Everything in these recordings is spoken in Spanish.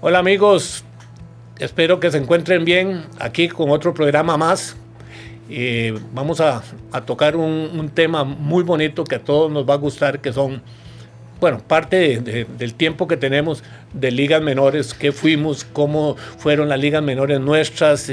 Hola amigos, espero que se encuentren bien aquí con otro programa más. Vamos a tocar un tema muy bonito que a todos nos va a gustar, que son, bueno, parte del tiempo que tenemos de ligas menores, qué fuimos, cómo fueron las ligas menores nuestras,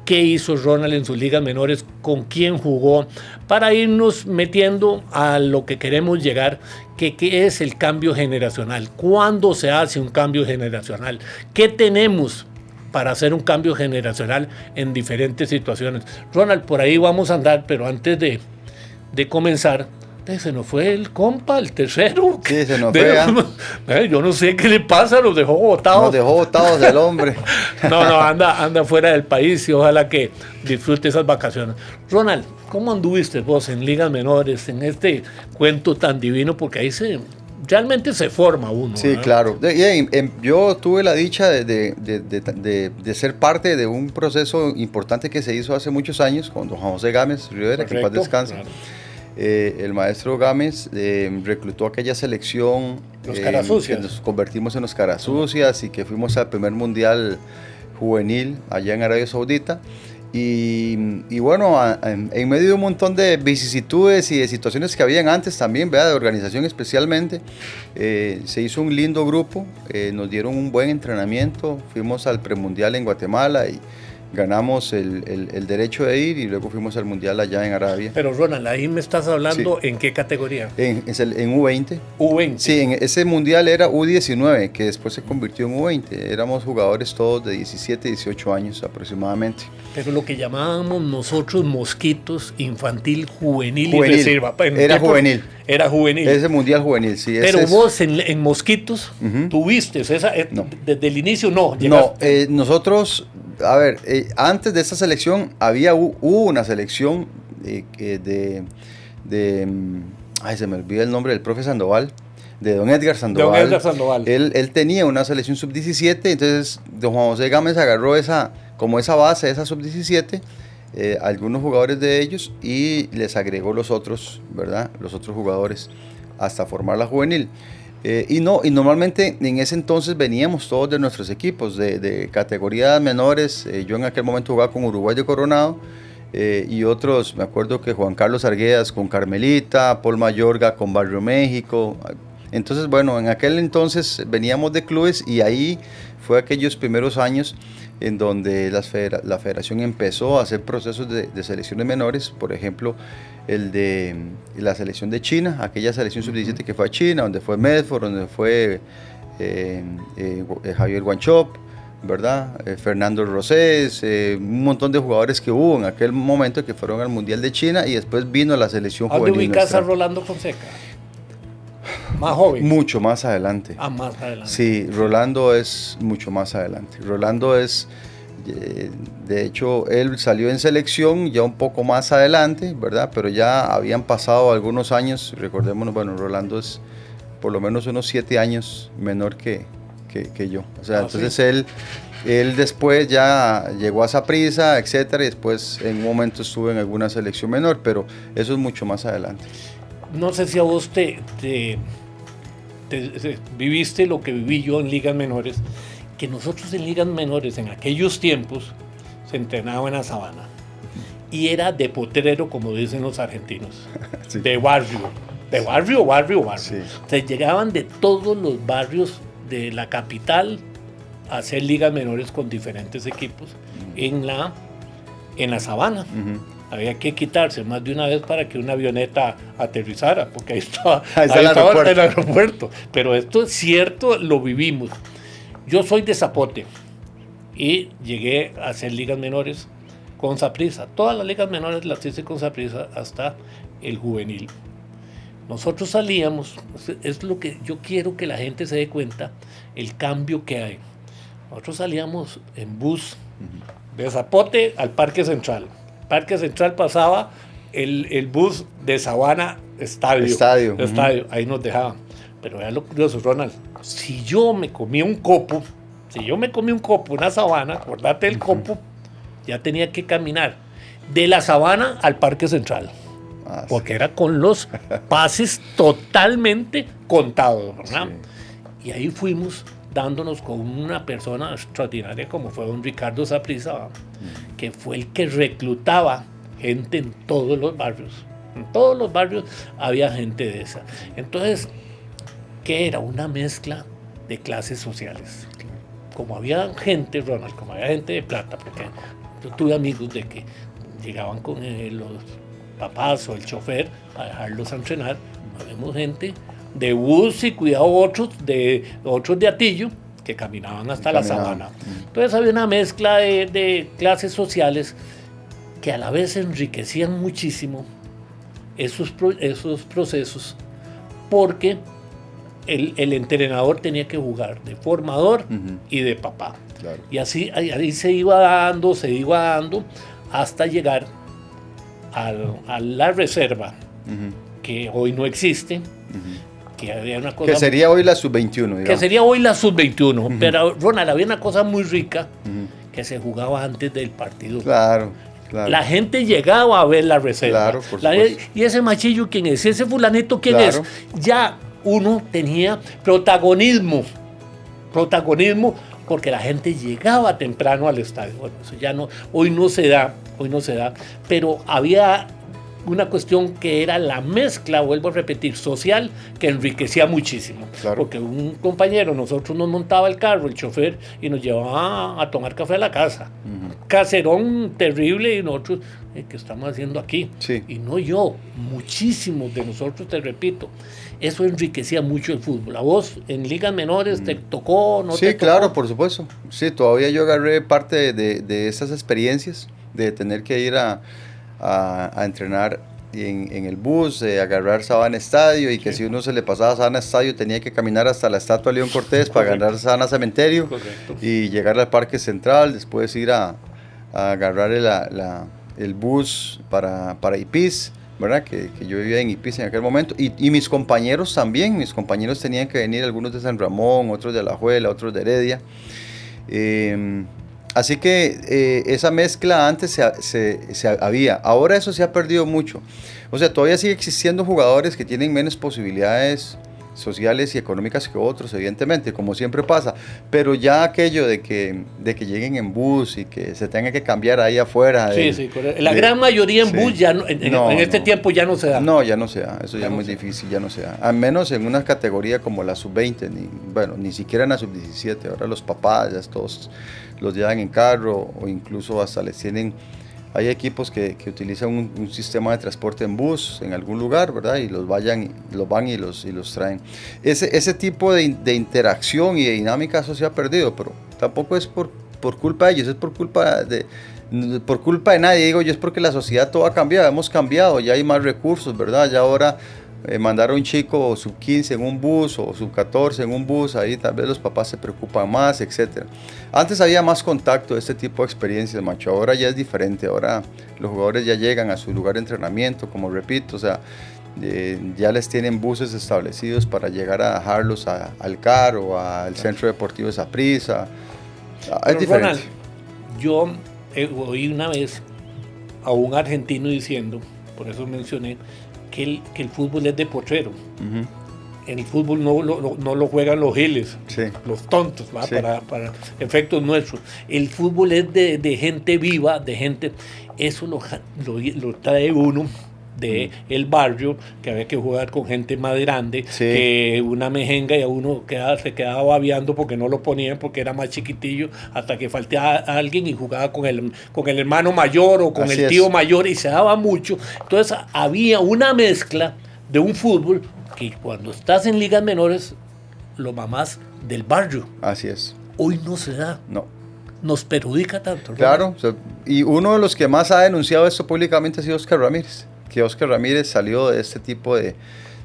qué hizo Ronald en sus ligas menores, con quién jugó, para irnos metiendo a lo que queremos llegar, que es el cambio generacional. ¿Cuándo se hace un cambio generacional? ¿Qué tenemos para hacer un cambio generacional en diferentes situaciones? Ronald, por ahí vamos a andar, pero antes de comenzar, se nos fue el compa, el tercero. Sí, se nos fue. Yo no sé qué le pasa, nos dejó botados. Nos dejó botados el hombre. No, anda fuera del país y ojalá que disfrute esas vacaciones. Ronald, ¿cómo anduviste vos en ligas menores, en este cuento tan divino? Porque ahí realmente se forma uno. Sí, claro. Yo tuve la dicha de ser parte de un proceso importante que se hizo hace muchos años con don Juan José Gámez Rivera, que en paz descanse. Claro. El maestro Gámez reclutó aquella selección, los Carasucias, que nos convertimos en los Carasucias y que fuimos al primer mundial juvenil allá en Arabia Saudita. Y bueno, en medio de un montón de vicisitudes y de situaciones que habían antes también, ¿verdad? De organización especialmente, se hizo un lindo grupo, nos dieron un buen entrenamiento, fuimos al premundial en Guatemala y ganamos el derecho de ir y luego fuimos al mundial allá en Arabia. Pero Ronald, ahí me estás hablando, sí. ¿En qué categoría? En U20. U20. Sí, en ese mundial era U19, que después se convirtió en U20. Éramos jugadores todos de 17, 18 años aproximadamente. Pero lo que llamábamos nosotros mosquitos, infantil, juvenil. Y reserva. Era juvenil. Era juvenil. Ese mundial juvenil, sí. Pero vos en mosquitos, tuviste esa, no. Desde el inicio no. No, nosotros, a ver, antes de esta selección hubo una selección ay, se me olvida el nombre del profe Sandoval, de don Edgar Sandoval. Don Edgar Sandoval. Él tenía una selección sub-17, entonces don Juan José Gámez agarró esa base, esa sub-17, algunos jugadores de ellos, y les agregó los otros, ¿verdad? Los otros jugadores, hasta formar la juvenil. Y normalmente en ese entonces veníamos todos de nuestros equipos, de categorías menores. Yo en aquel momento jugaba con Uruguay de Coronado, y otros, me acuerdo que Juan Carlos Arguedas con Carmelita, Paul Mayorga con Barrio México. Entonces, bueno, en aquel entonces veníamos de clubes y ahí fue aquellos primeros años en donde la federación empezó a hacer procesos de selecciones menores, por ejemplo, el de la selección de China, aquella selección sub-17 que fue a China, donde fue Medford, donde fue Javier Guanchop, ¿verdad? Fernando Rosés, un montón de jugadores que hubo en aquel momento que fueron al Mundial de China y después vino la selección juvenil. ¿Dónde ubicas a Rolando Fonseca? Más joven. Mucho más adelante. Más adelante. Sí, Rolando es mucho más adelante. Rolando es, de hecho, él salió en selección ya un poco más adelante, ¿verdad? Pero ya habían pasado algunos años, recordémonos, bueno, Rolando es por lo menos unos 7 años menor que yo. O sea, entonces sí. Él después ya llegó a Saprissa, etcétera, y después en un momento estuvo en alguna selección menor, pero eso es mucho más adelante. No sé si a vos te viviste lo que viví yo en ligas menores, que nosotros en ligas menores en aquellos tiempos se entrenaba en la sabana y era de potrero, como dicen los argentinos, sí. De barrio. Sí. Se llegaban de todos los barrios de la capital a hacer ligas menores con diferentes equipos en la sabana. Había que quitarse más de una vez para que una avioneta aterrizara, porque ahí estaba el aeropuerto. Pero esto es cierto, lo vivimos. Yo soy de Zapote y llegué a hacer ligas menores con Saprissa. Todas las ligas menores las hice con Saprissa hasta el juvenil. Nosotros salíamos, es lo que yo quiero que la gente se dé cuenta, el cambio que hay. Nosotros salíamos en bus de Zapote al Parque Central. Parque Central pasaba el bus de Sabana Estadio. Ahí nos dejaban. Pero vean lo curioso, Ronald. Si yo me comía un copo, una sabana, acordate del copo, ya tenía que caminar de la sabana al Parque Central. Porque era con los pases totalmente contados, ¿verdad? Sí. Y ahí fuimos dándonos con una persona extraordinaria como fue don Ricardo Saprissa, que fue el que reclutaba gente en todos los barrios. En todos los barrios había gente de esa. Entonces, ¿qué era? Una mezcla de clases sociales. Como había gente, Ronald, como había gente de plata, porque yo tuve amigos de que llegaban con los papás o el chofer a dejarlos a entrenar. Habíamos gente de bus y cuidado otros de Atillo que caminaban hasta la sabana. Entonces había una mezcla de clases sociales que a la vez enriquecían muchísimo esos procesos, porque el entrenador tenía que jugar de formador y de papá. Claro. Y así ahí se iba dando hasta llegar a la reserva, que hoy no existe, que había una cosa... Que sería hoy la sub-21, digamos. Que sería hoy la sub-21, pero Ronald, había una cosa muy rica que se jugaba antes del partido. Claro. Claro. La gente llegaba a ver la reserva. Claro, por supuesto. Y ese machillo, ¿quién es? Ese fulanito, ¿quién es? Ya uno tenía protagonismo, porque la gente llegaba temprano al estadio. Bueno, eso ya no, hoy no se da, pero había una cuestión que era la mezcla, vuelvo a repetir, social, que enriquecía muchísimo. Claro. Porque un compañero, nosotros nos montaba el carro, el chofer, y nos llevaba a tomar café a la casa. Caserón terrible, y nosotros, ¿qué estamos haciendo aquí? Sí. Y no yo, muchísimos de nosotros, te repito, eso enriquecía mucho el fútbol. ¿A vos en ligas menores te tocó? ¿No sí, te tocó? Claro, por supuesto. Sí, todavía yo agarré parte de esas experiencias, de tener que ir a entrenar en el bus, agarrar Sabana Estadio, y que si uno se le pasaba Sabana Estadio tenía que caminar hasta la estatua de León Cortés para agarrar Sabana Cementerio. Correcto. Y llegar al Parque Central, después ir a agarrar el bus para Ipis, ¿verdad? Que yo vivía en Ipis en aquel momento, y mis compañeros también, tenían que venir, algunos de San Ramón, otros de Alajuela, otros de Heredia. Así que esa mezcla antes se había. Ahora eso se ha perdido mucho. O sea, todavía sigue existiendo jugadores que tienen menos posibilidades sociales y económicas que otros, evidentemente, como siempre pasa. Pero ya aquello de que lleguen en bus y que se tenga que cambiar ahí afuera. Sí, correcto. La gran mayoría en bus ya en este tiempo ya no se da. No, ya no se da. Eso ya es muy difícil, ya no se da. Al menos en una categoría como la sub-20, ni siquiera en la sub-17. Ahora los papás ya todos los llevan en carro, o incluso hasta les tienen... Hay equipos que utilizan un sistema de transporte en bus en algún lugar, ¿verdad? Y los van y los traen. Ese tipo de interacción y de dinámica, eso se ha perdido, pero tampoco es por culpa de ellos, es por culpa de nadie. Digo yo, es porque la sociedad todo ha cambiado, hemos cambiado, ya hay más recursos, ¿verdad? Ya ahora mandar a un chico sub-15 en un bus o sub-14 en un bus, ahí tal vez los papás se preocupan más, etc. Antes había más contacto de este tipo de experiencias, macho. Ahora ya es diferente. Ahora los jugadores ya llegan a su lugar de entrenamiento, como repito, o sea, ya les tienen buses establecidos para llegar a dejarlos al CAR o al Centro Deportivo Saprissa. Es diferente. Ronald, yo oí una vez a un argentino diciendo, por eso mencioné, que el fútbol es de potrero. El fútbol no lo juegan los giles, los tontos, sí, para efectos nuestros. El fútbol es de gente viva, de gente... Eso lo trae uno de el barrio, que había que jugar con gente más grande, sí, que una mejenga, y a uno se quedaba babeando porque no lo ponían, porque era más chiquitillo, hasta que faltaba alguien y jugaba con el hermano mayor o con el tío mayor, y se daba mucho. Entonces había una mezcla de un fútbol que cuando estás en ligas menores, lo mamás del barrio. Así es. Hoy no se da. No. Nos perjudica tanto. Claro, y uno de los que más ha denunciado esto públicamente ha sido Oscar Ramírez. Que Oscar Ramírez salió de este tipo de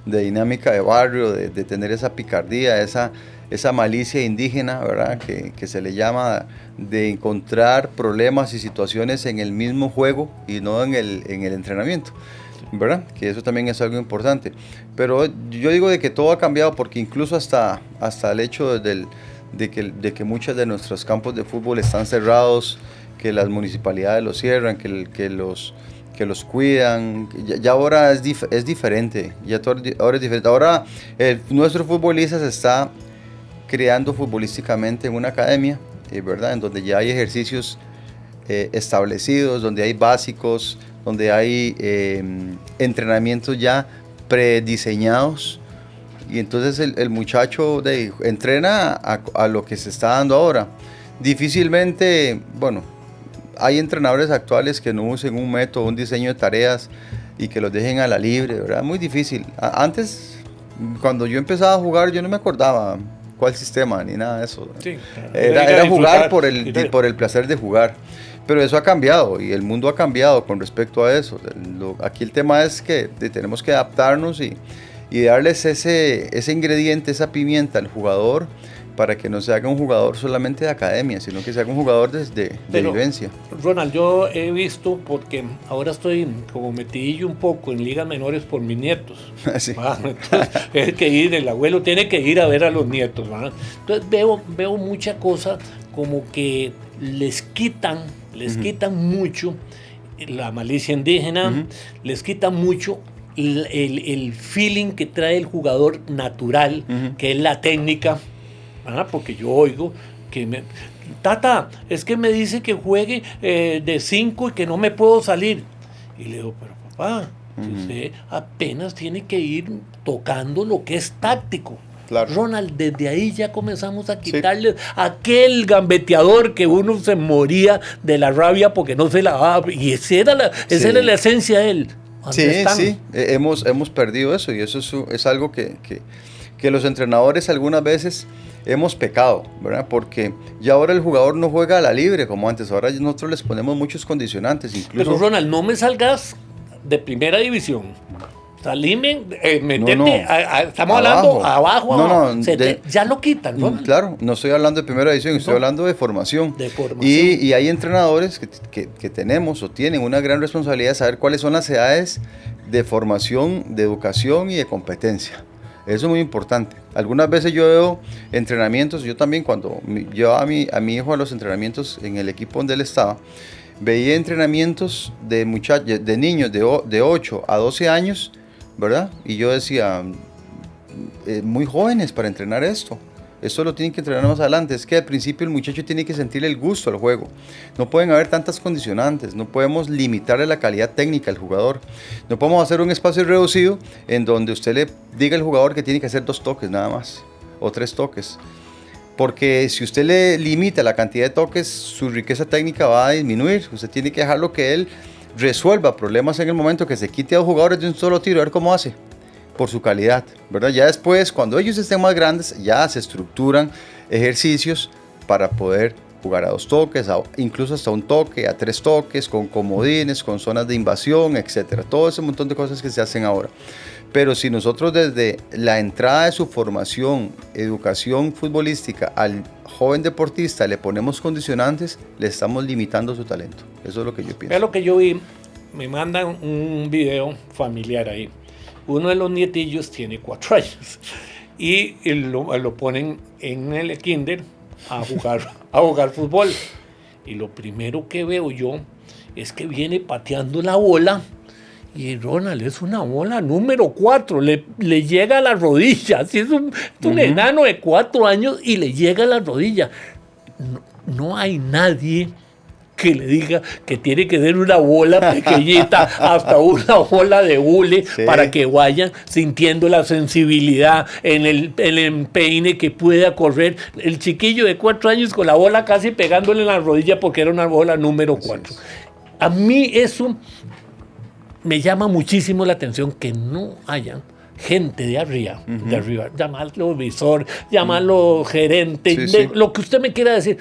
dinámica de barrio, de tener esa picardía, esa malicia indígena, ¿verdad? Que se le llama, de encontrar problemas y situaciones en el mismo juego y no en el entrenamiento, ¿verdad? Que eso también es algo importante. Pero yo digo de que todo ha cambiado, porque incluso hasta el hecho de que muchos de nuestros campos de fútbol están cerrados, que las municipalidades los cierran, que los cuidan, ya ahora es diferente, ahora es diferente. Ahora nuestro futbolista se está creando futbolísticamente en una academia, ¿verdad? En donde ya hay ejercicios establecidos, donde hay básicos, donde hay entrenamientos ya prediseñados, y entonces el muchacho entrena a lo que se está dando ahora. Difícilmente, bueno, hay entrenadores actuales que no usen un método, un diseño de tareas y que los dejen a la libre, ¿verdad? Muy difícil. Antes, cuando yo empezaba a jugar, yo no me acordaba cuál sistema ni nada de eso. Sí, era jugar por el placer de jugar. Pero eso ha cambiado y el mundo ha cambiado con respecto a eso. Aquí el tema es que tenemos que adaptarnos y darles ese ingrediente, esa pimienta al jugador, para que no se haga un jugador solamente de academia, sino que se haga un jugador de vivencia. Ronald, yo he visto, porque ahora estoy como metidillo un poco en ligas menores por mis nietos. Sí. Entonces, es que el abuelo tiene que ir a ver a los nietos. ¿verdad? Entonces veo mucha cosa como que les quitan mucho la malicia indígena, les quitan mucho el feeling que trae el jugador natural, que es la técnica. Porque yo oigo que Tata, es que me dice que juegue de 5 y que no me puedo salir. Y le digo, pero papá, usted apenas tiene que ir tocando lo que es táctico. Claro. Ronald, desde ahí ya comenzamos a quitarle aquel gambeteador que uno se moría de la rabia porque no se la daba. Y esa era la esencia de él. Sí, hemos perdido eso, y eso es algo que los entrenadores algunas veces hemos pecado, ¿verdad? Porque ya ahora el jugador no juega a la libre como antes, ahora nosotros les ponemos muchos condicionantes. Incluso... Pero Ronald, no me salgas de primera división. Salime, meterte, estamos hablando abajo. Ya lo quitan, ¿no? Claro, no estoy hablando de primera división, estoy hablando de formación. Y hay entrenadores que tenemos o tienen una gran responsabilidad de saber cuáles son las edades de formación, de educación y de competencia. Eso es muy importante. Algunas veces yo veo entrenamientos, yo también cuando llevaba a mi hijo a los entrenamientos en el equipo donde él estaba, veía entrenamientos de niños de 8 a 12 años, ¿verdad? Y yo decía, muy jóvenes para entrenar esto. Esto lo tienen que entrenar más adelante. Es que al principio el muchacho tiene que sentir el gusto al juego. No pueden haber tantas condicionantes. No podemos limitarle la calidad técnica al jugador. No podemos hacer un espacio reducido en donde usted le diga al jugador que tiene que hacer 2 toques nada más, o 3 toques. Porque si usted le limita la cantidad de toques, su riqueza técnica va a disminuir. Usted tiene que dejarlo que él resuelva problemas en el momento, que se quite a los jugadores de un solo tiro, a ver cómo hace. Por su calidad, ¿verdad? Ya después, cuando ellos estén más grandes, ya se estructuran ejercicios para poder jugar a 2 toques, incluso hasta 1 toque, a 3 toques, con comodines, con zonas de invasión, etcétera. Todo ese montón de cosas que se hacen ahora. Pero si nosotros desde la entrada de su formación, educación futbolística al joven deportista le ponemos condicionantes, le estamos limitando su talento. Eso es lo que yo pienso. Es lo que yo vi. Me mandan un video familiar ahí. Uno de los nietillos tiene 4 años y lo ponen en el kinder a jugar fútbol. Y lo primero que veo yo es que viene pateando la bola, y Ronald, es una bola número 4, le llega a la rodilla. Así es un enano de 4 años y le llega a la rodilla. No hay nadie que le diga que tiene que ser una bola pequeñita hasta una bola de hule, para que vayan sintiendo la sensibilidad en el empeine, que pueda correr el chiquillo de 4 años con la bola casi pegándole en la rodilla porque era una bola número 4. A mí eso me llama muchísimo la atención, que no hayan gente de arriba, llamarlo visor, llamarlo gerente, lo que usted me quiera decir,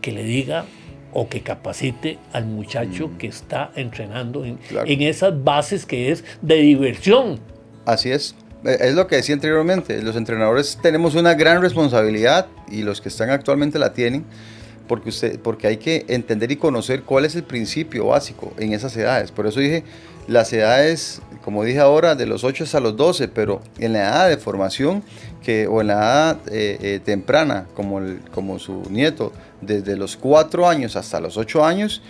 que le diga o que capacite al muchacho que está entrenando en esas bases que es de diversión. Así es lo que decía anteriormente, los entrenadores tenemos una gran responsabilidad, y los que están actualmente la tienen, porque hay que entender y conocer cuál es el principio básico en esas edades. Por eso dije, las edades, como dije ahora, de los 8 hasta los 12, pero en la edad de formación o en la edad temprana, como su nieto, desde los 4 años hasta los 8 años,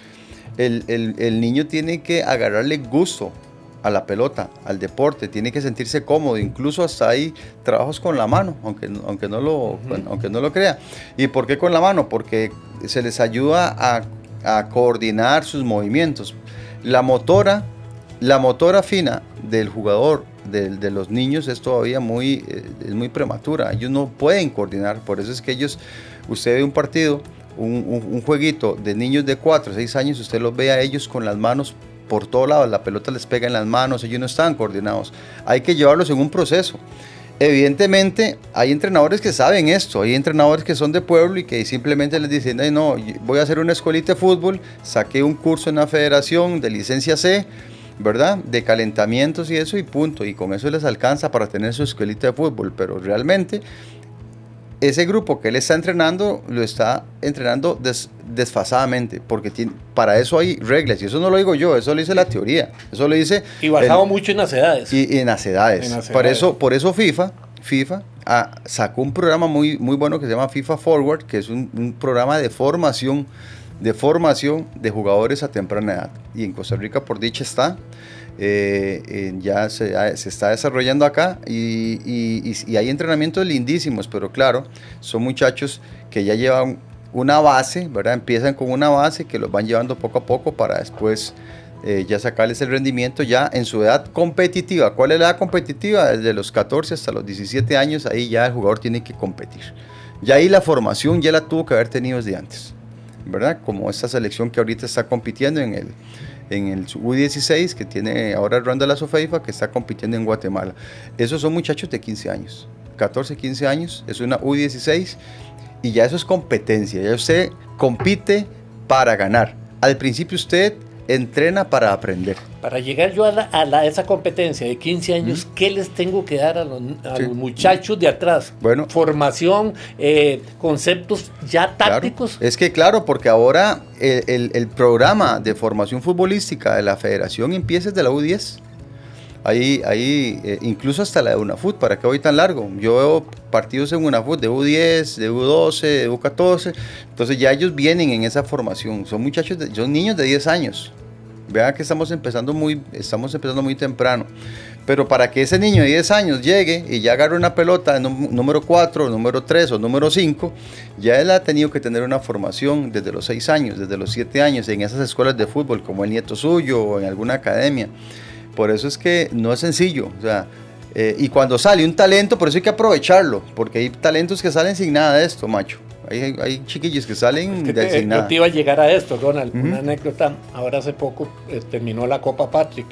el niño tiene que agarrarle gusto a la pelota, al deporte, tiene que sentirse cómodo, incluso hasta hay trabajos con la mano, aunque no lo crea. ¿Y por qué con la mano? Porque se les ayuda a coordinar sus movimientos. La motora fina del jugador, de los niños, es todavía muy prematura. Ellos no pueden coordinar, por eso es que usted ve un partido, un jueguito de niños de 4 o 6 años, usted los ve a ellos con las manos por todos lados, la pelota les pega en las manos, ellos no están coordinados. Hay que llevarlos en un proceso. Evidentemente hay entrenadores que saben esto, hay entrenadores que son de pueblo y que simplemente les dicen, ay, no, voy a hacer una escuelita de fútbol, saqué un curso en la federación de licencia C, ¿verdad? De calentamientos y eso, y punto, y con eso les alcanza para tener su escuelita de fútbol, pero realmente ese grupo que él está entrenando, lo está entrenando desfasadamente, porque para eso hay reglas, y eso no lo digo yo, eso lo dice la teoría, eso lo dice... Y basado mucho en las edades. Y en las edades. Por eso FIFA sacó un programa muy bueno que se llama FIFA Forward, que es un programa de formación de jugadores a temprana edad, y en Costa Rica por dicha está, ya se está desarrollando acá, y hay entrenamientos lindísimos, pero claro, son muchachos que ya llevan una base, ¿verdad? Empiezan con una base que los van llevando poco a poco para después ya sacarles el rendimiento ya en su edad competitiva. ¿Cuál es la edad competitiva? Desde los 14 hasta los 17 años, ahí ya el jugador tiene que competir. Ya ahí la formación ya la tuvo que haber tenido desde antes, ¿verdad? Como esta selección que ahorita está compitiendo en el U16, que tiene ahora Ronda la Sofeifa, que está compitiendo en Guatemala. Esos son muchachos de 15 años, 14, 15 años, es una U16, y ya eso es competencia, ya usted compite para ganar. Al principio usted entrena para aprender. Para llegar yo a esa competencia de 15 años, ¿qué les tengo que dar a los muchachos de atrás? Bueno, formación, conceptos ya tácticos. Claro. Es que claro, porque ahora el programa de formación futbolística de la federación empieza desde la U10. Ahí incluso hasta la de UNAFUT, ¿para qué voy tan largo? Yo veo partidos en UNAFUT de U10, de U12, de U14, entonces ya ellos vienen en esa formación, son niños de 10 años. Vean que estamos empezando muy temprano, pero para que ese niño de 10 años llegue y ya agarre una pelota número 4, número 3 o número 5, ya él ha tenido que tener una formación desde los 6 años, desde los 7 años, en esas escuelas de fútbol, como el nieto suyo o en alguna academia. Por eso es que no es sencillo, o sea, y cuando sale un talento, por eso hay que aprovecharlo, porque hay talentos que salen sin nada de esto, macho. Hay chiquillos que salen sin nada. Yo te iba a llegar a esto, Ronald, una anécdota. Ahora hace poco terminó la Copa Patrick,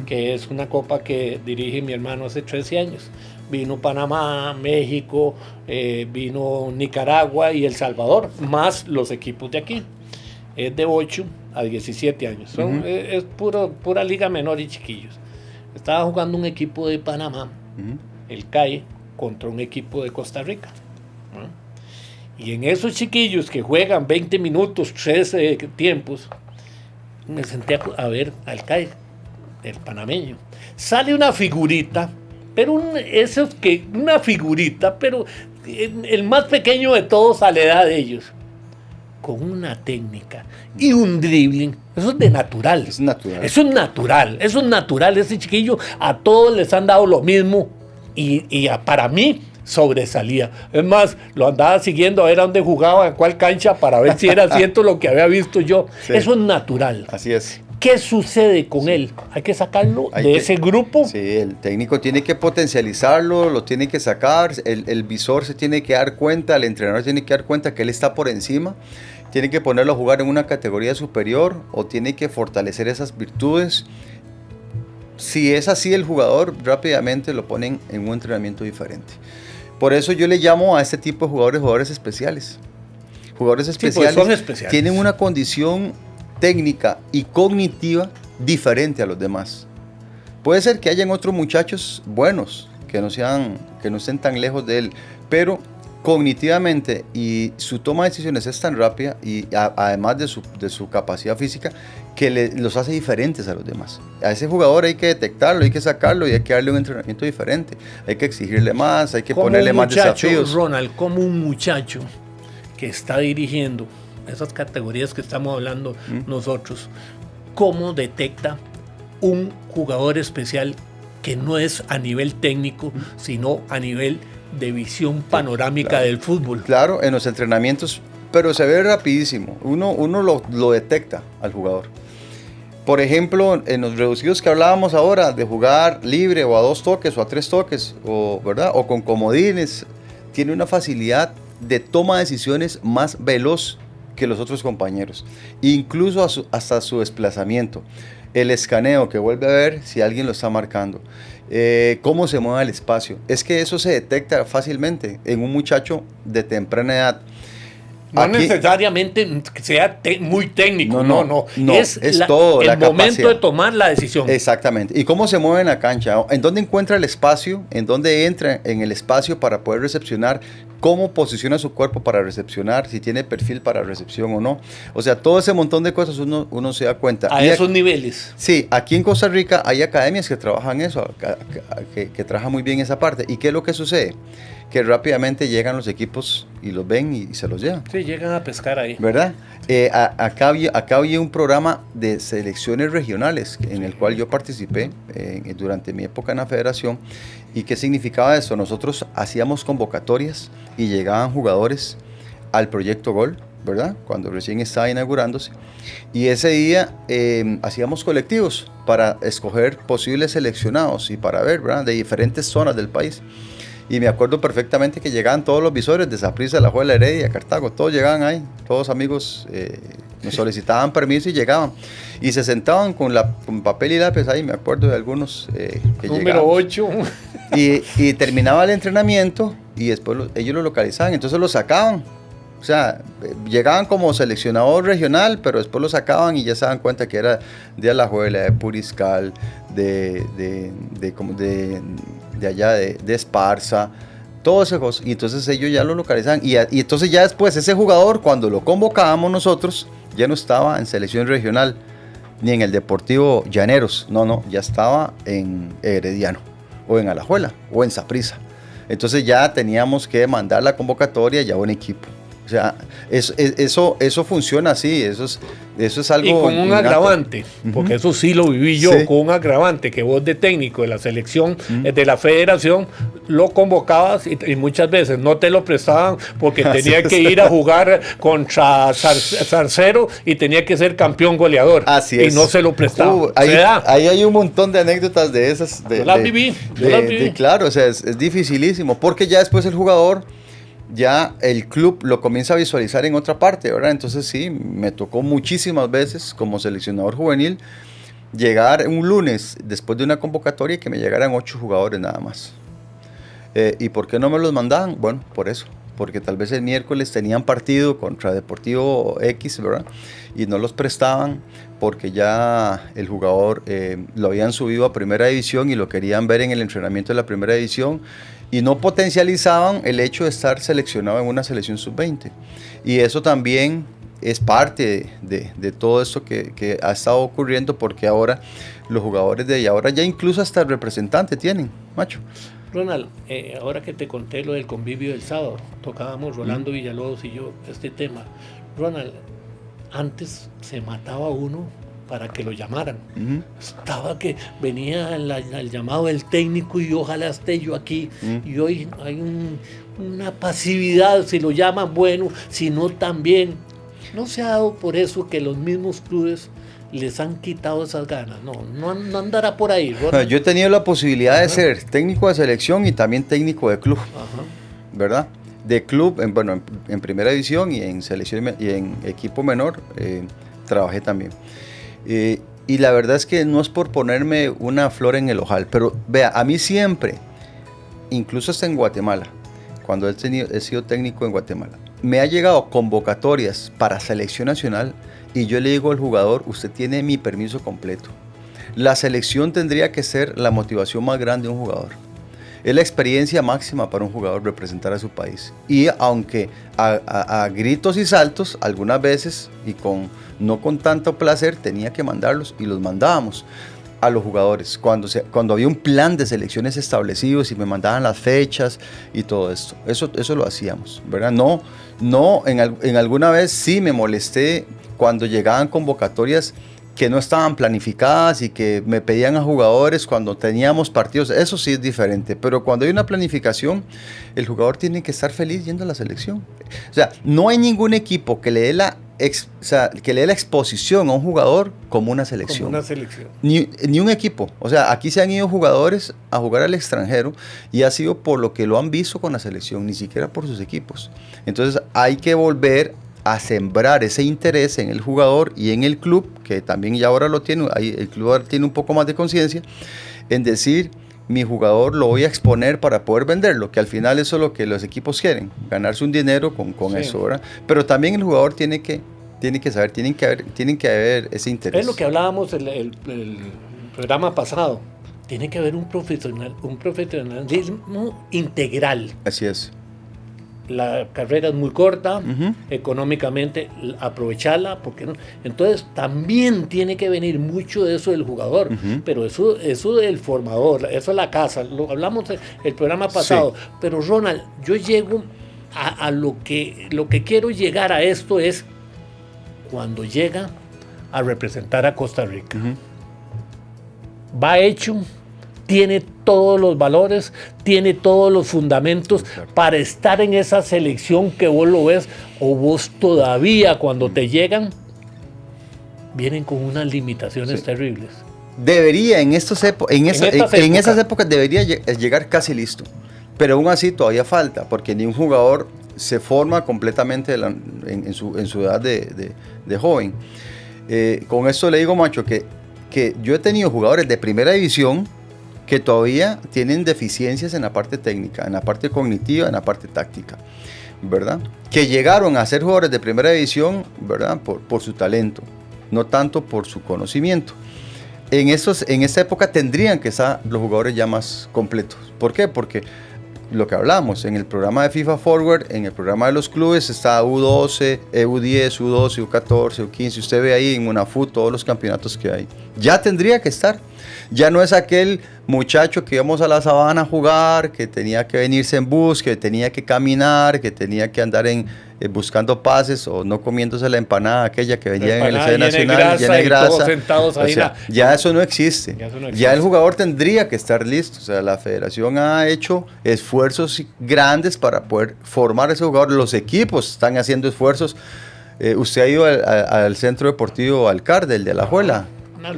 que es una copa que dirige mi hermano hace 13 años. Vino Panamá, México, vino Nicaragua y El Salvador, más los equipos de aquí. Es de 8 a 17 años. Es pura liga menor y chiquillos. Estaba jugando un equipo de Panamá, el CAE, contra un equipo de Costa Rica. Y en esos chiquillos que juegan 20 minutos, 3 tiempos, me senté a ver al CAE, el panameño. Sale una figurita, pero una figurita, pero el más pequeño de todos a la edad de ellos, con una técnica y un dribbling. Eso es de natural. Es natural. Eso es natural. Ese chiquillo, a todos les han dado lo mismo y para mí sobresalía. Es más, lo andaba siguiendo a ver a dónde jugaba, en cuál cancha, para ver si era cierto lo que había visto yo. Sí. Eso es natural. Así es. ¿Qué sucede con él? Hay que sacarlo ese grupo. Sí, el técnico tiene que potencializarlo, lo tiene que sacar, el visor se tiene que dar cuenta, el entrenador tiene que dar cuenta que él está por encima, tiene que ponerlo a jugar en una categoría superior o tiene que fortalecer esas virtudes. Si es así, el jugador rápidamente lo ponen en un entrenamiento diferente. Por eso yo le llamo a este tipo de jugadores especiales. Jugadores especiales, sí, pues son especiales. Tienen una condición técnica y cognitiva diferente a los demás. Puede ser que hayan otros muchachos buenos que no estén tan lejos de él, pero cognitivamente y su toma de decisiones es tan rápida y además de su capacidad física que los hace diferentes a los demás. A ese jugador hay que detectarlo, hay que sacarlo y hay que darle un entrenamiento diferente. Hay que exigirle más, hay que ponerle más desafíos. Ronald, como un muchacho que está dirigiendo esas categorías que estamos hablando nosotros, ¿cómo detecta un jugador especial que no es a nivel técnico, sino a nivel de visión panorámica, claro, del fútbol. Claro, en los entrenamientos, pero se ve rapidísimo. Uno lo detecta al jugador. Por ejemplo, en los reducidos que hablábamos ahora, de jugar libre o a 2 toques o a 3 toques, ¿verdad? O con comodines, tiene una facilidad de toma de decisiones más veloz que los otros compañeros, incluso hasta su desplazamiento, el escaneo que vuelve a ver si alguien lo está marcando, cómo se mueve el espacio. Es que eso se detecta fácilmente en un muchacho de temprana edad. No necesariamente que sea muy técnico, no. Es todo el momento de tomar la decisión. Exactamente. ¿Y cómo se mueve en la cancha? ¿En dónde encuentra el espacio? ¿En dónde entra en el espacio para poder recepcionar? ¿Cómo posiciona su cuerpo para recepcionar? Si tiene perfil para recepción o no. O sea, todo ese montón de cosas uno se da cuenta. A esos niveles. Sí, aquí en Costa Rica hay academias que trabajan eso, que trabajan muy bien esa parte. ¿Y qué es lo que sucede? Que rápidamente llegan los equipos y los ven y se los llevan. Sí, llegan a pescar ahí. ¿Verdad? Acá había un programa de selecciones regionales en el cual yo participé durante mi época en la federación. ¿Y qué significaba eso? Nosotros hacíamos convocatorias y llegaban jugadores al Proyecto Gol, ¿verdad? Cuando recién estaba inaugurándose. Y ese día hacíamos colectivos para escoger posibles seleccionados y para ver, ¿verdad? De diferentes zonas del país. Y me acuerdo perfectamente que llegaban todos los visores de Saprissa, La Juela, Heredia, Cartago, todos llegaban ahí, todos amigos nos solicitaban permiso y llegaban. Y se sentaban con papel y lápiz ahí, me acuerdo de algunos que Número 8. Y terminaba el entrenamiento y después ellos lo localizaban, entonces lo sacaban. O sea, llegaban como seleccionador regional, pero después lo sacaban y ya se daban cuenta que era de Alajuela, de Puriscal, de allá de Esparza, todo ese cosa. Y entonces ellos ya lo localizaban. Y entonces ya después ese jugador, cuando lo convocábamos nosotros, ya no estaba en selección regional, ni en el Deportivo Llaneros. No, ya estaba en Herediano, o en Alajuela, o en Saprissa. Entonces ya teníamos que mandar la convocatoria ya a un equipo. O sea, eso funciona así, eso es algo... Y con un agravante, porque eso sí lo viví yo, sí, con un agravante, que vos de técnico de la selección, de la federación, lo convocabas y muchas veces no te lo prestaban porque tenía que ir a jugar contra Zarcero y tenía que ser campeón goleador. Así es. Y no se lo prestaban. Ahí hay un montón de anécdotas de esas. Yo las viví. Claro, o sea, es dificilísimo, porque ya después el jugador... ya el club lo comienza a visualizar en otra parte, ¿verdad? Entonces sí, me tocó muchísimas veces como seleccionador juvenil llegar un lunes después de una convocatoria y que me llegaran 8 jugadores nada más. ¿Y por qué no me los mandaban? Bueno, por eso, porque tal vez el miércoles tenían partido contra Deportivo X, ¿verdad? Y no los prestaban porque ya el jugador lo habían subido a primera división y lo querían ver en el entrenamiento de la primera división. Y no potencializaban el hecho de estar seleccionado en una selección sub-20. Y eso también es parte de todo esto que ha estado ocurriendo, porque ahora los jugadores de ahora ya incluso hasta el representante tienen, macho. Ronald, ahora que te conté lo del convivio del sábado, tocábamos Rolando Villalobos y yo este tema. Ronald, antes se mataba uno para que lo llamaran. Estaba que venía el llamado del técnico y ojalá esté yo aquí. Y hoy hay una pasividad, si lo llaman bueno, si no también. No se ha dado por eso que los mismos clubes les han quitado esas ganas. No andará por ahí. Yo he tenido la posibilidad de ser técnico de selección y también técnico de club, ¿verdad? De club, en primera división y en selección y en equipo menor trabajé también. Y la verdad es que no es por ponerme una flor en el ojal, pero vea, a mí siempre, incluso hasta en Guatemala, cuando he sido técnico en Guatemala, me ha llegado convocatorias para selección nacional y yo le digo al jugador, usted tiene mi permiso completo. La selección tendría que ser la motivación más grande de un jugador. Es la experiencia máxima para un jugador representar a su país. Y aunque a gritos y saltos, algunas veces, y no con tanto placer, tenía que mandarlos y los mandábamos a los jugadores. Cuando había un plan de selecciones establecidos y me mandaban las fechas y todo esto. Eso lo hacíamos, ¿verdad? En alguna vez sí me molesté cuando llegaban convocatorias que no estaban planificadas y que me pedían a jugadores cuando teníamos partidos, eso sí es diferente, pero cuando hay una planificación, el jugador tiene que estar feliz yendo a la selección. O sea, no hay ningún equipo que le dé la exposición a un jugador como una selección. Como una selección. Ni un equipo. O sea, aquí se han ido jugadores a jugar al extranjero y ha sido por lo que lo han visto con la selección, ni siquiera por sus equipos. Entonces hay que volver a sembrar ese interés en el jugador y en el club, que también ya ahora lo tiene, el club ahora tiene un poco más de conciencia, en decir, mi jugador lo voy a exponer para poder venderlo, que al final eso es lo que los equipos quieren, ganarse un dinero con sí. Eso, ¿verdad? Pero también el jugador tiene que saber, tienen que haber ese interés. Es lo que hablábamos el programa pasado, tiene que haber un profesionalismo integral. Así es. La carrera es muy corta, económicamente aprovecharla, porque no. Entonces también tiene que venir mucho de eso del jugador, pero eso del formador, eso es la casa, lo hablamos el programa pasado, sí. Pero Ronald, yo llego a lo que quiero llegar a esto es cuando llega a representar a Costa Rica. Va hecho, tiene todos los valores, tiene todos los fundamentos para estar en esa selección que vos lo ves, o vos todavía cuando te llegan, vienen con unas limitaciones terribles. Debería, en esas épocas debería llegar casi listo, pero aún así todavía falta, porque ni un jugador se forma completamente en su edad de joven. Con esto le digo, Macho, que yo he tenido jugadores de primera división que todavía tienen deficiencias en la parte técnica, en la parte cognitiva, en la parte táctica, ¿verdad? Que llegaron a ser jugadores de primera división, ¿verdad? Por su talento, no tanto por su conocimiento. En esta época tendrían que estar los jugadores ya más completos. ¿Por qué? Porque lo que hablamos en el programa de FIFA Forward, en el programa de los clubes está U12, U10, U12, U14, U15. Usted ve ahí en UNAFUT todos los campeonatos que hay. Ya tendría que estar. Ya no es aquel muchacho que íbamos a la sabana a jugar, que tenía que venirse en bus, que tenía que caminar, que tenía que andar buscando pases o no comiéndose la empanada aquella que venía en el Estadio Nacional, llena de grasa. Todos sentados ahí, o sea, ya eso no existe. Ya el jugador tendría que estar listo. O sea, la federación ha hecho esfuerzos grandes para poder formar a ese jugador. Los equipos están haciendo esfuerzos. Usted ha ido al Centro Deportivo Alcalde, el de Alajuela.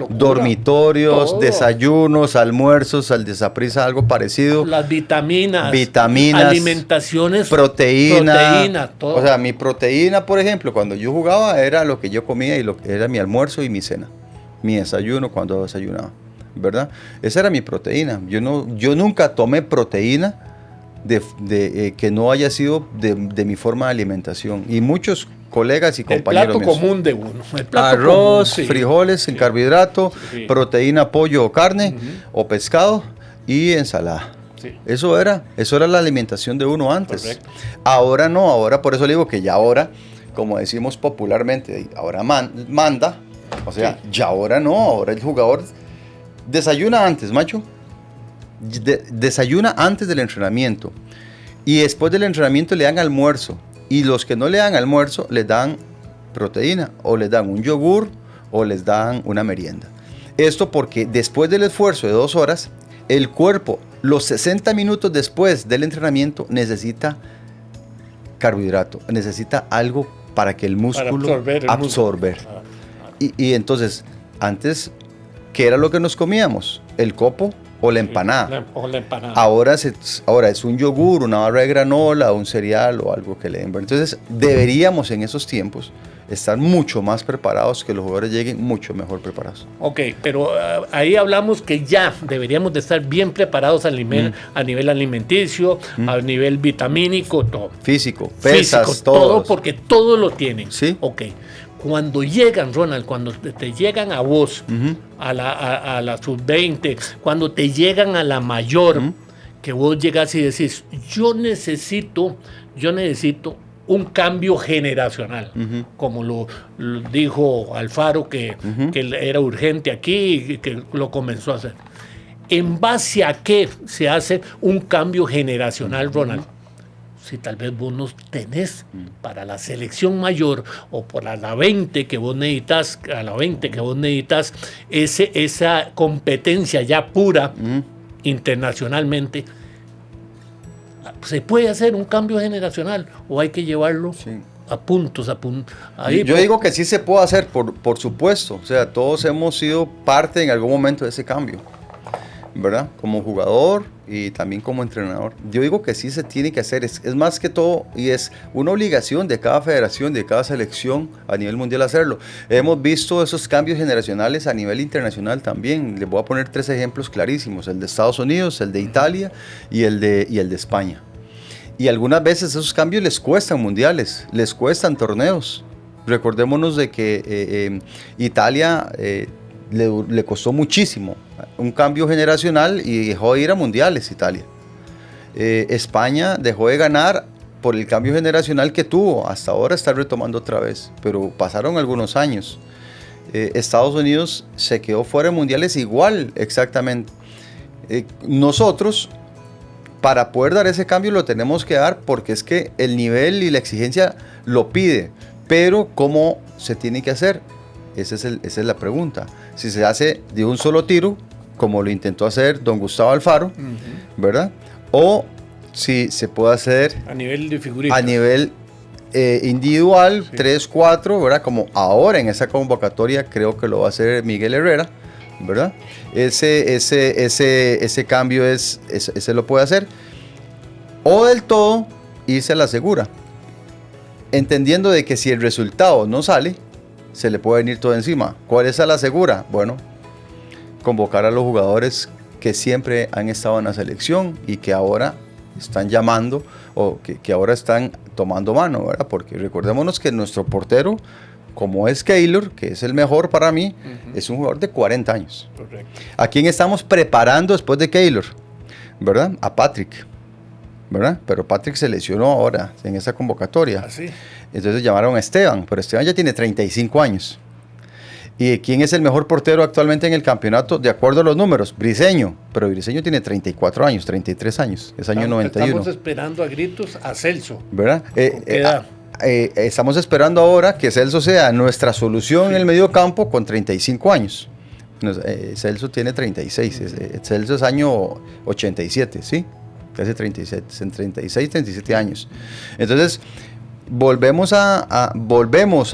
Dormitorios, todo. Desayunos, almuerzos, al de Saprissa algo parecido. Las vitaminas, alimentaciones, proteína, todo. O sea, mi proteína, por ejemplo, cuando yo jugaba era lo que yo comía y era mi almuerzo y mi cena. Mi desayuno cuando desayunaba, ¿verdad? Esa era mi proteína. Yo nunca tomé proteína que no haya sido de mi forma de alimentación. Y muchos colegas y compañeros. El plato común de uno. Arroz, común, frijoles sin carbohidrato, proteína, pollo o carne o pescado y ensalada. Sí. Eso era la alimentación de uno antes. Correcto. Ahora no, ahora por eso le digo que ya ahora, como decimos popularmente, ahora manda, o sea, ya ahora no, ahora el jugador desayuna antes, Macho. Desayuna antes del entrenamiento y después del entrenamiento le dan almuerzo. Y los que no le dan almuerzo, les dan proteína, o les dan un yogur, o les dan una merienda. Esto porque después del esfuerzo de 2 horas, el cuerpo, los 60 minutos después del entrenamiento, necesita carbohidrato, necesita algo para que el músculo absorber. Y entonces, antes, ¿qué era lo que nos comíamos? El copo o la empanada. Ahora es un yogur, una barra de granola, un cereal o algo que le den. Entonces deberíamos en esos tiempos estar mucho más preparados, que los jugadores lleguen mucho mejor preparados. Ok, pero ahí hablamos que ya deberíamos de estar bien preparados a nivel alimenticio, a nivel vitamínico, todo. Físico, pesas, todo, porque todo lo tienen. Sí. Ok. Cuando llegan, Ronald, cuando te llegan a vos, a la sub-20, cuando te llegan a la mayor, que vos llegas y decís, yo necesito un cambio generacional, como lo dijo Alfaro, que era urgente aquí y que lo comenzó a hacer. ¿En base a qué se hace un cambio generacional, Ronald? si tal vez vos no tenés para la selección mayor o para la 20 que vos necesitas, a la 20 que vos necesitas, esa competencia ya pura internacionalmente? ¿Se puede hacer un cambio generacional o hay que llevarlo a puntos? Ahí yo digo que sí se puede hacer, por supuesto. O sea, todos hemos sido parte en algún momento de ese cambio, ¿verdad? Como jugador y también como entrenador. Yo digo que sí se tiene que hacer. Es más que todo, y es una obligación de cada federación, de cada selección a nivel mundial hacerlo. Hemos visto esos cambios generacionales a nivel internacional también. Les voy a poner 3 ejemplos clarísimos: el de Estados Unidos, el de Italia y el de España. Y algunas veces esos cambios les cuestan mundiales, les cuestan torneos. Recordémonos de que Italia le costó muchísimo un cambio generacional y dejó de ir a mundiales Italia. España dejó de ganar por el cambio generacional que tuvo. Hasta ahora está retomando otra vez, pero pasaron algunos años. Estados Unidos se quedó fuera de mundiales igual, exactamente. Nosotros, para poder dar ese cambio, lo tenemos que dar porque es que el nivel y la exigencia lo pide. Pero ¿cómo se tiene que hacer? Esa es la pregunta. Si se hace de un solo tiro, como lo intentó hacer don Gustavo Alfaro, ¿verdad? O si se puede hacer a nivel de figuritas, a nivel individual, 3, 4, ¿verdad? Como ahora en esa convocatoria creo que lo va a hacer Miguel Herrera, ¿verdad? Ese cambio ese lo puede hacer. O del todo irse a la segura, entendiendo de que si el resultado no sale, se le puede venir todo encima. ¿Cuál es a la segura? Bueno, convocar a los jugadores que siempre han estado en la selección y que ahora están llamando o que ahora están tomando mano, ¿verdad? Porque recordémonos que nuestro portero, como es Keylor, que es el mejor para mí, es un jugador de 40 años. Correcto. ¿A quién estamos preparando después de Keylor? ¿Verdad? A Patrick, ¿verdad? Pero Patrick se lesionó ahora en esa convocatoria. ¿Ah, sí? Entonces llamaron a Esteban, pero Esteban ya tiene 35 años. ¿Y quién es el mejor portero actualmente en el campeonato? De acuerdo a los números, Briseño. Pero Briseño tiene 34 años, 33 años. Es año 91. Estamos esperando a gritos a Celso. ¿Verdad? ¿Con qué edad? Estamos esperando ahora que Celso sea nuestra solución en el medio campo con 35 años. Celso tiene 36. Celso es año 87, ¿sí? Casi 37, en 36, 37 años. Entonces, volvemos a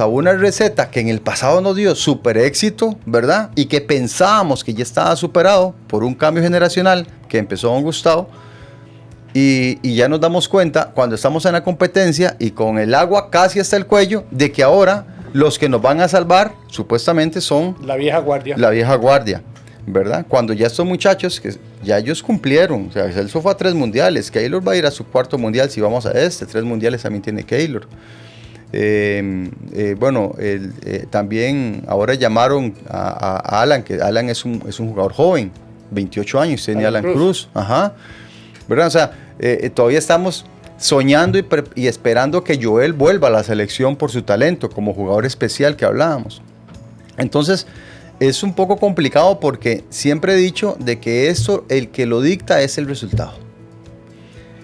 una receta que en el pasado nos dio súper éxito, ¿verdad? Y que pensábamos que ya estaba superado por un cambio generacional que empezó don Gustavo. Y ya nos damos cuenta, cuando estamos en la competencia y con el agua casi hasta el cuello, de que ahora los que nos van a salvar, supuestamente, son la vieja guardia. La vieja guardia, ¿verdad? Cuando ya estos muchachos, que ya ellos cumplieron, o sea, Celso fue a 3 mundiales, Keylor va a ir a su 4º mundial si vamos a 3 mundiales también tiene Keylor. También ahora llamaron a Alan, que Alan es un jugador joven, 28 años tiene Alan Cruz. Ajá. ¿Verdad? O sea, todavía estamos soñando y esperando que Joel vuelva a la selección por su talento como jugador especial que hablábamos. Entonces, es un poco complicado porque siempre he dicho de que esto, el que lo dicta es el resultado.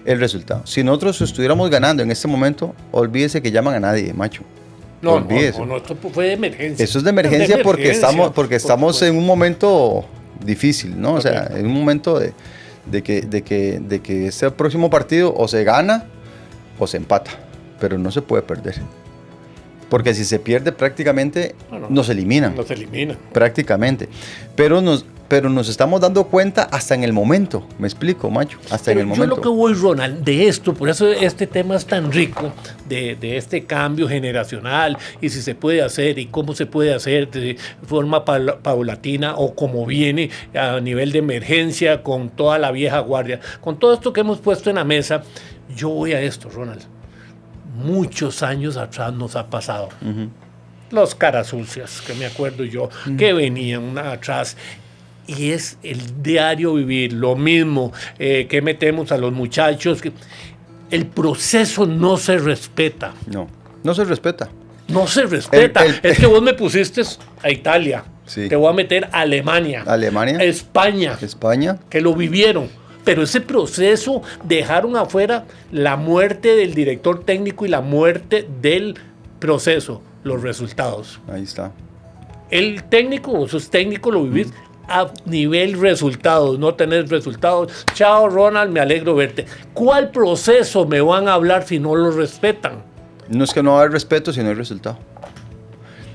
El resultado. Si nosotros estuviéramos ganando en este momento, olvídese que llaman a nadie, macho. No, esto fue de emergencia. Eso es de emergencia porque estamos en un momento difícil, ¿no? O sea, en un momento de que este próximo partido o se gana o se empata, pero no se puede perder. Porque si se pierde prácticamente nos eliminan. Nos eliminan. Prácticamente. Pero nos estamos dando cuenta hasta en el momento. ¿Me explico, macho? Hasta en el momento. Yo lo que voy, Ronald, de esto, por eso este tema es tan rico, de este cambio generacional y si se puede hacer y cómo se puede hacer de forma paulatina o como viene a nivel de emergencia con toda la vieja guardia. Con todo esto que hemos puesto en la mesa, yo voy a esto, Ronald. Muchos años atrás nos ha pasado. Los caras sucias, que me acuerdo yo, que venían atrás. Y es el diario vivir, lo mismo que metemos a los muchachos. El proceso no se respeta. No se respeta. No se respeta. Es que vos me pusiste a Italia. Sí. Te voy a meter a Alemania. España. Que lo vivieron. pero ese proceso dejaron afuera la muerte del director técnico y la muerte del proceso, los resultados. Ahí está. El técnico, vos sos técnico, lo vivís a nivel resultados, no tenés resultados. Chao, Ronald, me alegro verte. ¿Cuál proceso me van a hablar si no lo respetan? No es que no va a haber respeto si no hay resultado.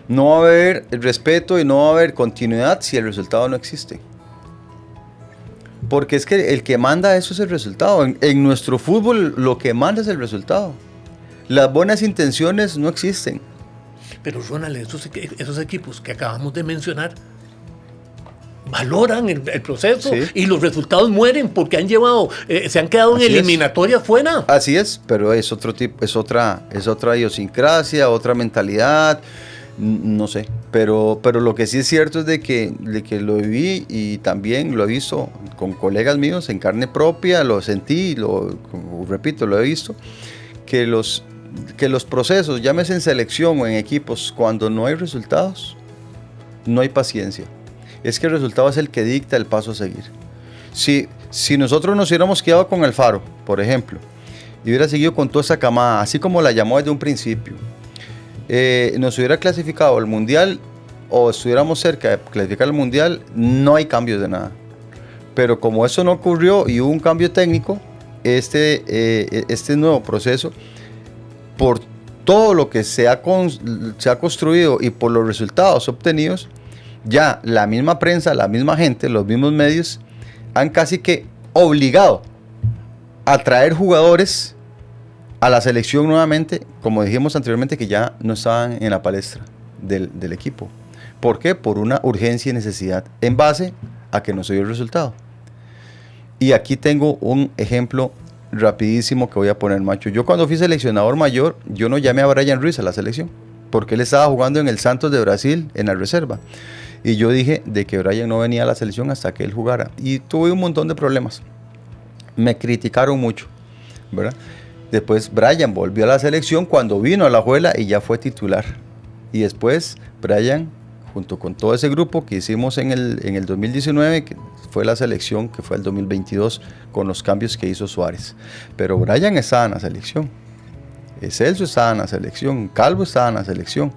No va a haber respeto y no va a haber continuidad si el resultado no existe. Porque es que el que manda eso es el resultado. En nuestro fútbol lo que manda es el resultado. Las buenas intenciones no existen. Pero Ronald, esos equipos que acabamos de mencionar valoran el proceso, sí, y los resultados mueren porque se han quedado en eliminatorias fuera. Así es, pero es otro tipo, es otra idiosincrasia, otra mentalidad, no sé. Pero lo que sí es cierto es de que lo viví y también lo he visto con colegas míos en carne propia, lo sentí, repito, lo he visto, que los procesos, llámese en selección o en equipos, cuando no hay resultados, no hay paciencia. Es que el resultado es el que dicta el paso a seguir. Si nosotros nos hubiéramos quedado con Alfaro, por ejemplo, y hubiera seguido con toda esa camada, así como la llamó desde un principio, nos hubiera clasificado al Mundial o estuviéramos cerca de clasificar al Mundial, no hay cambios de nada. Pero como eso no ocurrió y hubo un cambio técnico, este nuevo proceso, por todo lo que se ha construido y por los resultados obtenidos, ya la misma prensa, la misma gente, los mismos medios han casi que obligado a traer jugadores a la selección nuevamente, como dijimos anteriormente, que ya no estaban en la palestra del equipo. ¿Por qué? Por una urgencia y necesidad en base a que no se dio el resultado. Y aquí tengo un ejemplo rapidísimo que voy a poner, Macho. Yo cuando fui seleccionador mayor, yo no llamé a Brian Ruiz a la selección, porque él estaba jugando en el Santos de Brasil, en la reserva. Y yo dije de que Brian no venía a la selección hasta que él jugara. Y tuve un montón de problemas. Me criticaron mucho, ¿verdad? Después Brian volvió a la selección cuando vino a la Alajuela y ya fue titular. Y después Brian, junto con todo ese grupo que hicimos en el 2019, que fue la selección, que fue el 2022, con los cambios que hizo Suárez. Pero Brian estaba en la selección. Celso estaba en la selección. Calvo estaba en la selección.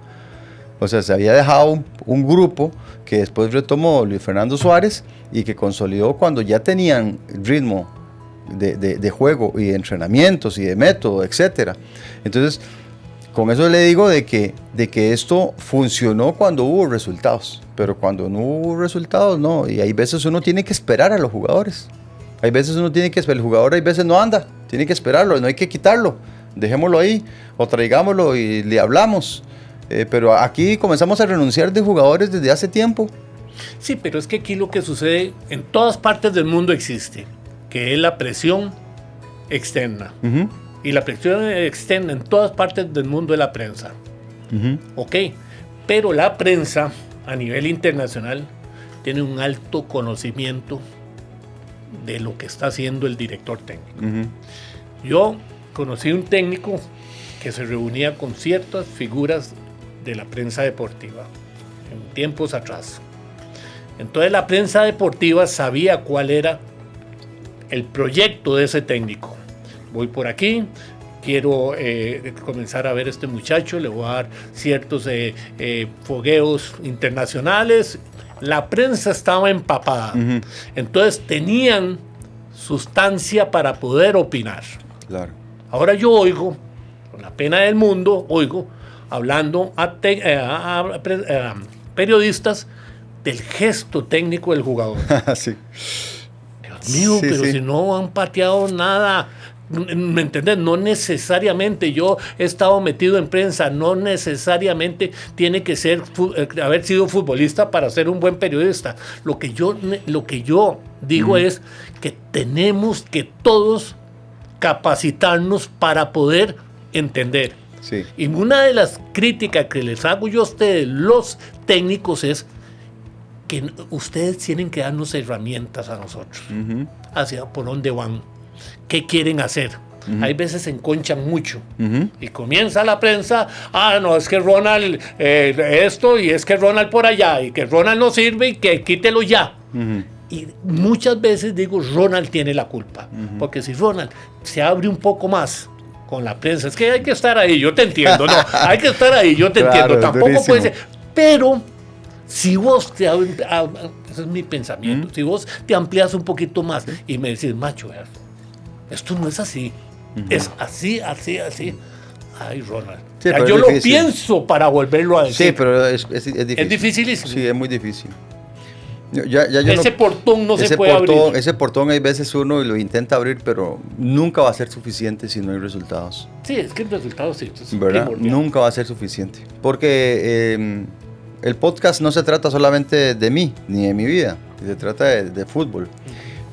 O sea, se había dejado un grupo que después retomó Luis Fernando Suárez y que consolidó cuando ya tenían ritmo de juego y de entrenamientos y de método, etc. Entonces, con eso le digo de que esto funcionó cuando hubo resultados, pero cuando no hubo resultados, no. Y hay veces uno tiene que esperar a los jugadores. Hay veces uno tiene que esperar, el jugador hay veces no anda, tiene que esperarlo, no hay que quitarlo, dejémoslo ahí o traigámoslo y le hablamos. Pero aquí comenzamos a renunciar de jugadores desde hace tiempo. Sí, pero es que aquí lo que sucede en todas partes del mundo existe, que es la presión externa. Uh-huh. Y la presión externa en todas partes del mundo es la prensa. Uh-huh. Ok, pero la prensa a nivel internacional tiene un alto conocimiento de lo que está haciendo el director técnico. Uh-huh. Yo conocí un técnico que se reunía con ciertas figuras de la prensa deportiva en tiempos atrás. Entonces la prensa deportiva sabía cuál era el proyecto de ese técnico. Voy por aquí, quiero comenzar a ver a este muchacho, le voy a dar ciertos fogueos internacionales. La prensa estaba empapada. Uh-huh. Entonces tenían sustancia para poder opinar. Claro. Ahora yo oigo, con la pena del mundo, hablando a periodistas del gesto técnico del jugador. Sí. Dios mío, sí, pero sí. Si no han pateado nada, ¿me entendés? No necesariamente yo he estado metido en prensa, no necesariamente tiene que haber sido futbolista para ser un buen periodista. Lo que yo digo es que tenemos que todos capacitarnos para poder entender. Sí. Y una de las críticas que les hago yo a ustedes, los técnicos, es que ustedes tienen que darnos herramientas a nosotros. Uh-huh. Hacia por dónde van, qué quieren hacer. Uh-huh. Hay veces se enconchan mucho. Uh-huh. Y comienza la prensa, no, es que Ronald esto y es que Ronald por allá y que Ronald no sirve y que quítelo ya. Uh-huh. Y muchas veces digo, Ronald tiene la culpa, porque si Ronald se abre un poco más con la prensa, es que hay que estar ahí, yo te entiendo, no, hay que estar ahí, yo te entiendo, tampoco puede ser, pero si vos te abres, ese es mi pensamiento, si vos te amplias un poquito más y me decís, macho, esto no es así, es así, así, así. Ay, Ronald. Sí, yo lo pienso para volverlo a decir. Sí, pero es difícil. Es dificilísimo. Sí, es muy difícil. Ese portón no se puede abrir. Ese portón hay veces uno lo intenta abrir, pero nunca va a ser suficiente si no hay resultados. Sí, es que el resultado sí es ¿verdad? primordial. Nunca va a ser suficiente. Porque el podcast no se trata solamente de mí, ni de mi vida. Se trata de fútbol.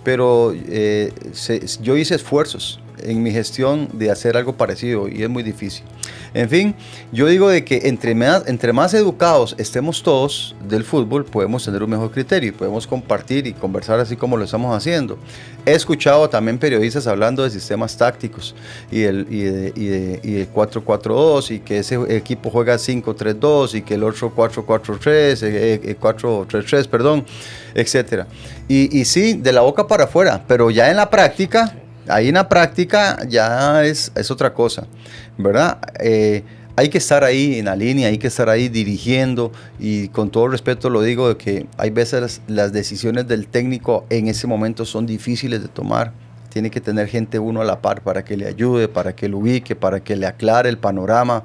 Pero yo hice esfuerzos en mi gestión de hacer algo parecido y es muy difícil. En fin, yo digo de que entre más educados estemos todos del fútbol, podemos tener un mejor criterio y podemos compartir y conversar así como lo estamos haciendo. He escuchado también periodistas hablando de sistemas tácticos y de 4-4-2 y que ese equipo juega 5-3-2 y que el otro 4-4-3, 4-3-3, perdón, etcétera. Y sí, de la boca para afuera, pero ya en la práctica... Ahí en la práctica ya es otra cosa, ¿verdad? Hay que estar ahí en la línea, hay que estar ahí dirigiendo y con todo respeto lo digo de que hay veces las decisiones del técnico en ese momento son difíciles de tomar. Tiene que tener gente uno a la par para que le ayude, para que lo ubique, para que le aclare el panorama.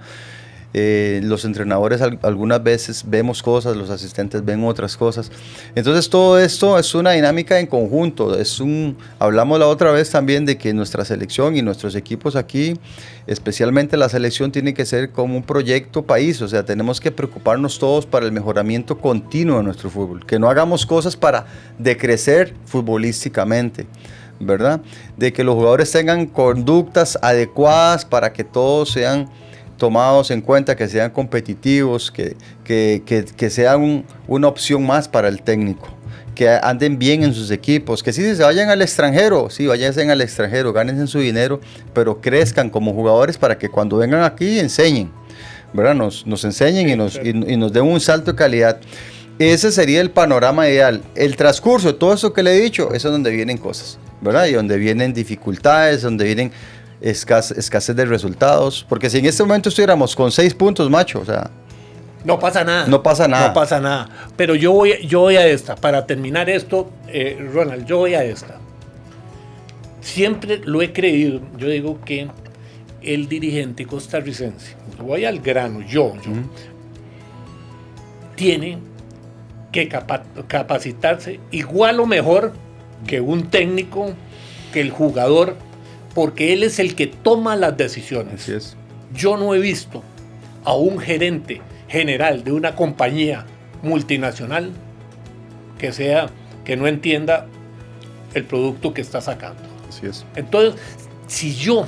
Los entrenadores algunas veces vemos cosas, los asistentes ven otras cosas. Entonces todo esto es una dinámica en conjunto. Hablamos la otra vez también de que nuestra selección y nuestros equipos aquí, especialmente la selección, tiene que ser como un proyecto país. O sea, tenemos que preocuparnos todos para el mejoramiento continuo de nuestro fútbol. Que no hagamos cosas para decrecer futbolísticamente, ¿verdad? De que los jugadores tengan conductas adecuadas para que todos sean tomados en cuenta, que sean competitivos, que sean una opción más para el técnico, que anden bien en sus equipos, que si se vayan al extranjero, sí, váyanse al extranjero, gánense su dinero, pero crezcan como jugadores para que cuando vengan aquí enseñen, ¿verdad? Nos enseñen y nos den un salto de calidad. Ese sería el panorama ideal. El transcurso de todo eso que le he dicho, eso es donde vienen cosas, ¿verdad? Y donde vienen dificultades, donde vienen escasez de resultados, porque si en este momento estuviéramos con 6 puntos, macho, o sea, no pasa nada. No pasa nada. No pasa nada. Pero yo voy a esta. Para terminar esto, Ronald, yo voy a esta. Siempre lo he creído. Yo digo que el dirigente costarricense, voy al grano, yo, tiene que capacitarse igual o mejor que un técnico, que el jugador, porque él es el que toma las decisiones. Así es. Yo no he visto a un gerente general de una compañía multinacional que no entienda el producto que está sacando. Así es. Entonces, si yo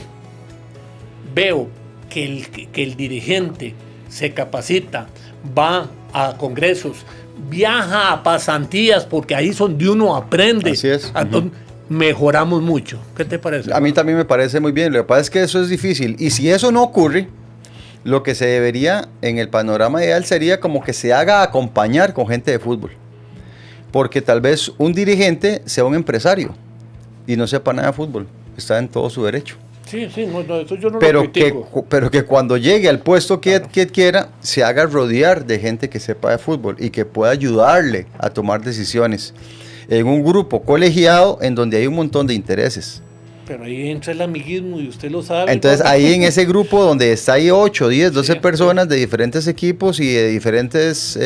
veo que el dirigente se capacita, va a congresos, viaja a pasantías, porque ahí es donde uno aprende. Así es. Mejoramos mucho. ¿Qué te parece? A mí también me parece muy bien. Lo que pasa es que eso es difícil. Y si eso no ocurre, lo que se debería en el panorama ideal sería como que se haga acompañar con gente de fútbol. Porque tal vez un dirigente sea un empresario y no sepa nada de fútbol. Está en todo su derecho. Sí, no, eso yo no lo critico. Pero que cuando llegue al puesto que quiera, se haga rodear de gente que sepa de fútbol y que pueda ayudarle a tomar decisiones en un grupo colegiado en donde hay un montón de intereses. Pero ahí entra el amiguismo y usted lo sabe. Entonces ahí en ese grupo donde está ahí 8, 10, 12 personas de diferentes equipos y de diferentes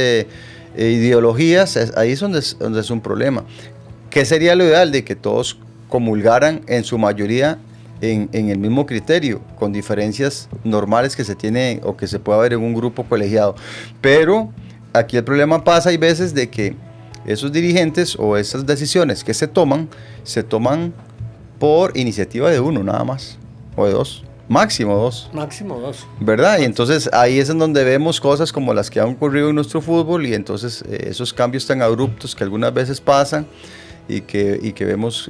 ideologías, ahí es donde es un problema. ¿Qué sería lo ideal? De que todos comulgaran en su mayoría en el mismo criterio, con diferencias normales que se tiene o que se puede ver en un grupo colegiado. Pero aquí el problema pasa, hay veces de que esos dirigentes o esas decisiones que se toman por iniciativa de uno nada más, o de dos, máximo dos. Máximo dos. ¿Verdad? Y entonces ahí es en donde vemos cosas como las que han ocurrido en nuestro fútbol y entonces esos cambios tan abruptos que algunas veces pasan y que vemos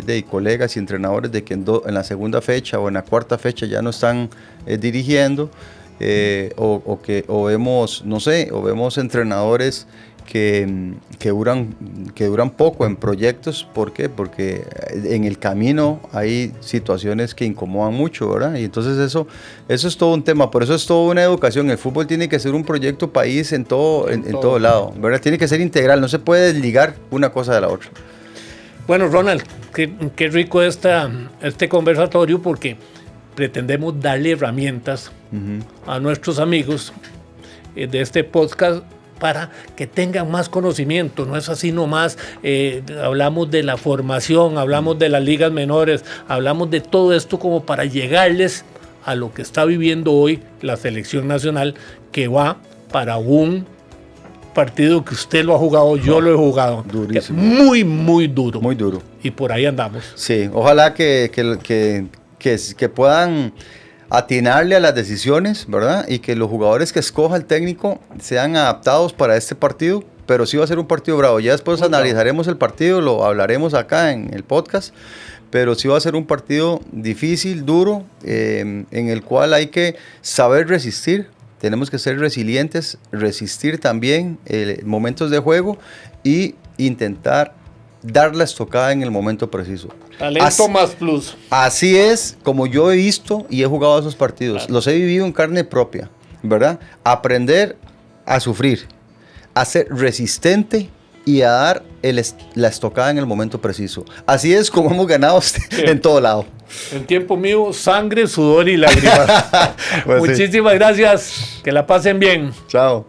de colegas y entrenadores de que en la segunda fecha o en la cuarta fecha ya no están dirigiendo o vemos, no sé, o vemos entrenadores que duran poco en proyectos. ¿Por qué? Porque en el camino hay situaciones que incomodan mucho, ¿verdad? Y entonces eso es todo un tema, por eso es toda una educación. El fútbol tiene que ser un proyecto país en todo lado, ¿verdad? Tiene que ser integral, no se puede desligar una cosa de la otra. Bueno, Ronald, qué rico este conversatorio, porque pretendemos darle herramientas a nuestros amigos de este podcast para que tengan más conocimiento. No es así nomás, hablamos de la formación, hablamos de las ligas menores, hablamos de todo esto como para llegarles a lo que está viviendo hoy la selección nacional, que va para un partido que usted lo ha jugado, yo lo he jugado. Durísimo. Muy, muy duro. Muy duro. Y por ahí andamos. Sí, ojalá que puedan atinarle a las decisiones, ¿verdad? Y que los jugadores que escoja el técnico sean adaptados para este partido, pero sí va a ser un partido bravo. Ya después analizaremos el partido, lo hablaremos acá en el podcast, pero sí va a ser un partido difícil, duro, en el cual hay que saber resistir. Tenemos que ser resilientes, resistir también momentos de juego y intentar dar la estocada en el momento preciso. Talento más plus. Así es como yo he visto y he jugado esos partidos. Claro. Los he vivido en carne propia, ¿verdad? Aprender a sufrir, a ser resistente y a dar la estocada en el momento preciso. Así es como hemos ganado en todo lado. En tiempo mío, sangre, sudor y lágrimas. Pues muchísimas gracias. Que la pasen bien. Chao.